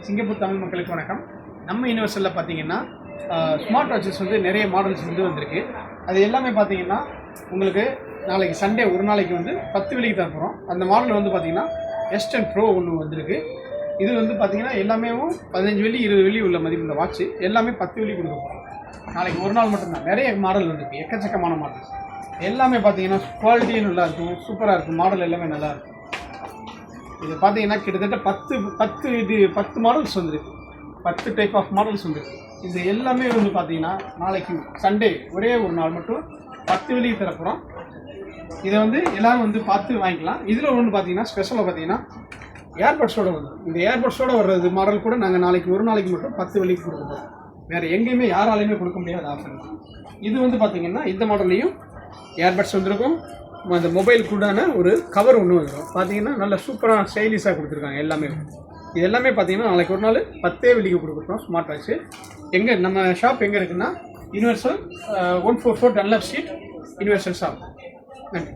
Singapore Tamil மக்களுக்கு வணக்கம். நம்ம யூனிவர்சலில் பார்த்தீங்கன்னா ஸ்மார்ட் வாட்சஸ் வந்து நிறைய மாடல்ஸ் வந்து வந்திருக்கு. அது எல்லாமே பார்த்தீங்கன்னா உங்களுக்கு நாளைக்கு சண்டே ஒரு நாளைக்கு வந்து 10 வெள்ளிக்கு தான் போகிறோம். அந்த மாடல் வந்து பார்த்தீங்கன்னா S10 Pro ஒன்று வந்திருக்கு. இது வந்து பார்த்தீங்கன்னா எல்லாமே 15 வெள்ளி 20 வெள்ளி உள்ள மதிப்பு இந்த வாட்ச் எல்லாமே 10 வெள்ளி கொடுக்க போகிறோம். நாளைக்கு ஒரு நாள் மட்டும்தான். நிறைய மாடல் வந்திருக்கு, எக்கச்சக்கமான மாடல்ஸ் எல்லாமே பார்த்தீங்கன்னா குவாலிட்டியும் நல்லாயிருக்கும், சூப்பராக இருக்கும். மாடல் எல்லாமே நல்லாயிருக்கும். இது பார்த்தீங்கன்னா கிட்டத்தட்ட 10 மாடல்ஸ் வந்துருக்கு, 10 டைப் ஆஃப் மாடல்ஸ் வந்துருக்கு. இது எல்லாமே வந்து பார்த்தீங்கன்னா நாளைக்கு சண்டே ஒரே ஒரு நாள் மட்டும் 10 வெள்ளிக்கு தரப்போகிறோம். இதை வந்து எல்லோரும் வந்து பார்த்து வாங்கிக்கலாம். இதில் ஒன்று பார்த்தீங்கன்னா ஸ்பெஷலாக பார்த்தீங்கன்னா ஏர்பட்ஸோடு வரும். இந்த ஏர்பட்ஸோடு வர்றது மாடல் கூட நாங்கள் நாளைக்கு ஒரு நாளைக்கு மட்டும் 10 வெள்ளிக்கு கொடுக்குறோம். வேறு எங்கேயுமே யாராலையுமே கொடுக்க முடியாத ஆஃபர். இது வந்து பார்த்தீங்கன்னா இந்த மாடல்லையும் ஏர்பட்ஸ் வந்துருக்கும், அந்த மொபைல் கூடான ஒரு கவர் ஒன்று வந்துடும். பார்த்தீங்கன்னா நல்ல சூப்பராக ஸ்டைலிஷாக கொடுத்துருக்காங்க எல்லாமே. இது எல்லாமே பார்த்தீங்கன்னா நாளைக்கு ஒரு நாள் 10 வெள்ளிக்கு கொடுக்குறோம் ஸ்மார்ட் வாட்ச்சு. எங்கே நம்ம ஷாப் எங்கே இருக்குன்னா universal 144 Dunlop street universal shop. நன்றி.